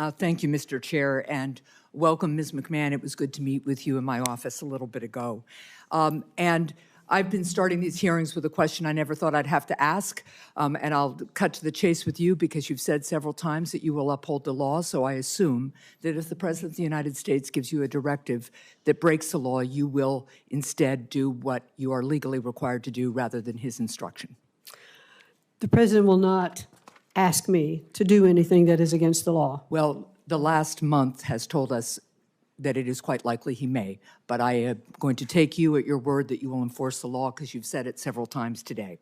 Thank you, Mr. Chair, and welcome, Ms. McMahon. It was good to meet with you in my office a little bit ago. And I've been starting these hearings with a question I never thought I'd have to ask, and I'll cut to the chase with you because you've said several times that you will uphold the law, so I assume that if the President of the United States gives you a directive that breaks the law, you will instead do what you are legally required to do rather than his instruction. The President will not ask me to do anything that is against the law. Well, the last month has told us that it is quite likely he may, but I am going to take you at your word that you will enforce the law because you've said it several times today.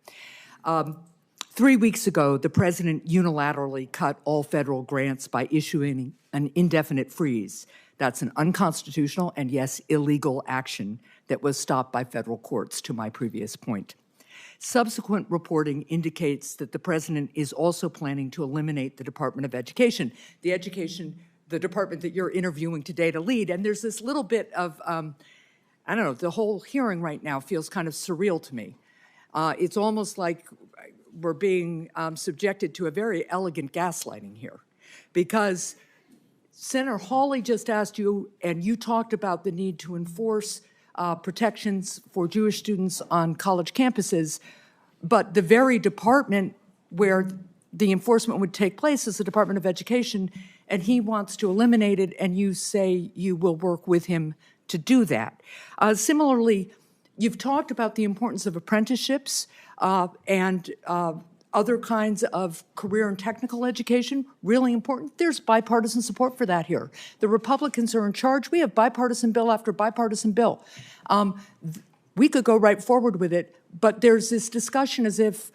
3 weeks ago, the President unilaterally cut all federal grants by issuing an indefinite freeze. That's an unconstitutional and, yes, illegal action that was stopped by federal courts, to my previous point. Subsequent reporting indicates that the President is also planning to eliminate the Department of Education, the department that you're interviewing today to lead. And there's this little bit of, I don't know, the whole hearing right now feels kind of surreal to me. It's almost like we're being subjected to a very elegant gaslighting here, because Senator Hawley just asked you, and you talked about the need to enforce protections for Jewish students on college campuses, but the very department where the enforcement would take place is the Department of Education, and he wants to eliminate it, and you say you will work with him to do that. Similarly, you've talked about the importance of apprenticeships and other kinds of career and technical education, really important. There's bipartisan support for that here. The Republicans are in charge. We have bipartisan bill after bipartisan bill. We could go right forward with it, but there's this discussion as if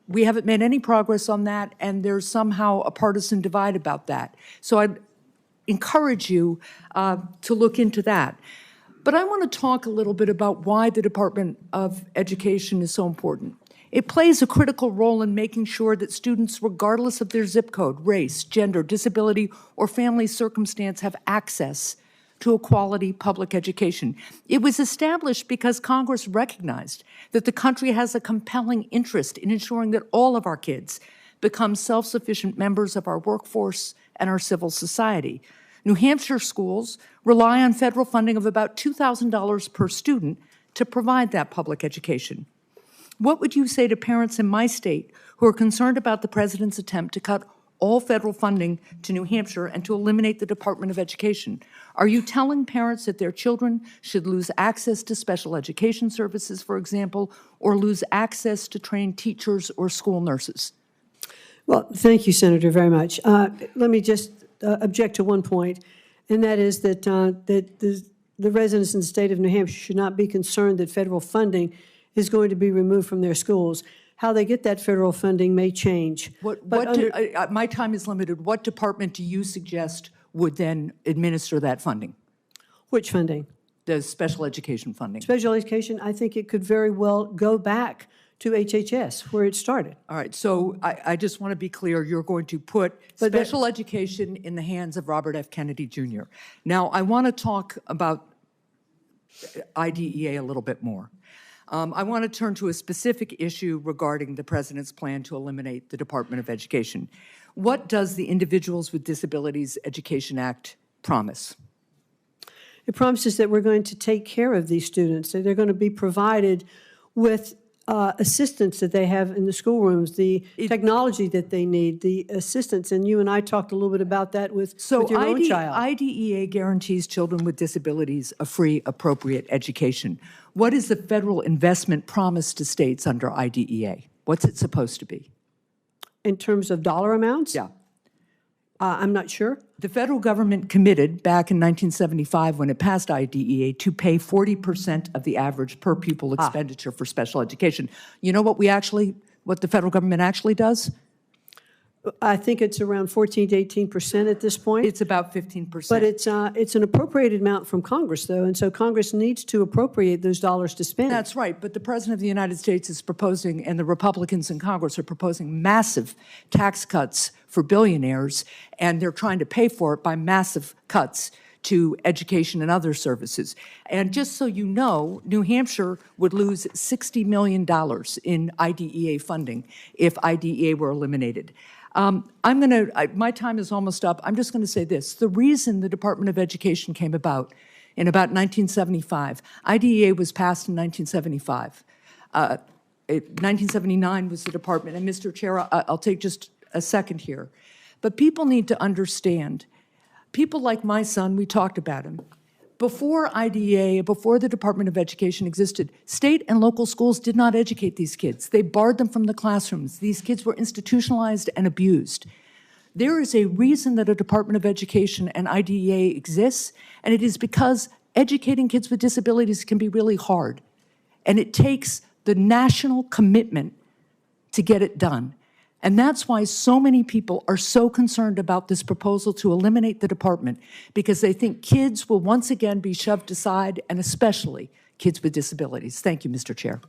we haven't made any progress on that, and there's somehow a partisan divide about that. So I'd encourage you to look into that. But I want to talk a little bit about why the Department of Education is so important. It plays a critical role in making sure that students, regardless of their zip code, race, gender, disability, or family circumstance, have access to a quality public education. It was established because Congress recognized that the country has a compelling interest in ensuring that all of our kids become self-sufficient members of our workforce and our civil society. New Hampshire schools rely on federal funding of about $2,000 per student to provide that public education. What would you say to parents in my state who are concerned about the President's attempt to cut all federal funding to New Hampshire and to eliminate the Department of Education? Are you telling parents that their children should lose access to special education services, for example, or lose access to trained teachers or school nurses? Well, thank you, Senator, very much. Let me just object to one point, and that is that, the residents in the state of New Hampshire should not be concerned that federal funding is going to be removed from their schools. How they get that federal funding may change. My time is limited. What department do you suggest would then administer that funding? Which funding? The special education funding. Special education, I think it could very well go back to HHS, where it started. All right, so I just want to be clear, you're going to put special education in the hands of Robert F. Kennedy Jr. Now, I want to talk about IDEA a little bit more. I want to turn to a specific issue regarding the President's plan to eliminate the Department of Education. What does the Individuals with Disabilities Education Act promise? It promises that we're going to take care of these students, that they're going to be provided with assistance that they have in the schoolrooms, the technology that they need, the assistance. And you and I talked a little bit about that with your own child. IDEA guarantees children with disabilities a free, appropriate education. What is the federal investment promised to states under IDEA? What's it supposed to be? In terms of dollar amounts? Yeah. I'm not sure. The federal government committed back in 1975 when it passed IDEA to pay 40% of the average per pupil expenditure for special education. You know what the federal government actually does? I think it's around 14 to 18% at this point. It's about 15%. But it's an appropriated amount from Congress, though, and so Congress needs to appropriate those dollars to spend. That's right, but the President of the United States is proposing, and the Republicans in Congress are proposing massive tax cuts for billionaires, and they're trying to pay for it by massive cuts to education and other services. And just so you know, New Hampshire would lose $60 million in IDEA funding if IDEA were eliminated. My time is almost up. I'm just going to say this. The reason the Department of Education came about in about 1975, IDEA was passed in 1975. 1979 was the department, and Mr. Chair, I'll take just a second here. But people need to understand, people like my son, we talked about him. Before IDEA, before the Department of Education existed, state and local schools did not educate these kids. They barred them from the classrooms. These kids were institutionalized and abused. There is a reason that a Department of Education and IDEA exists, and it is because educating kids with disabilities can be really hard. And it takes the national commitment to get it done. And that's why so many people are so concerned about this proposal to eliminate the department, because they think kids will once again be shoved aside, and especially kids with disabilities. Thank you, Mr. Chair.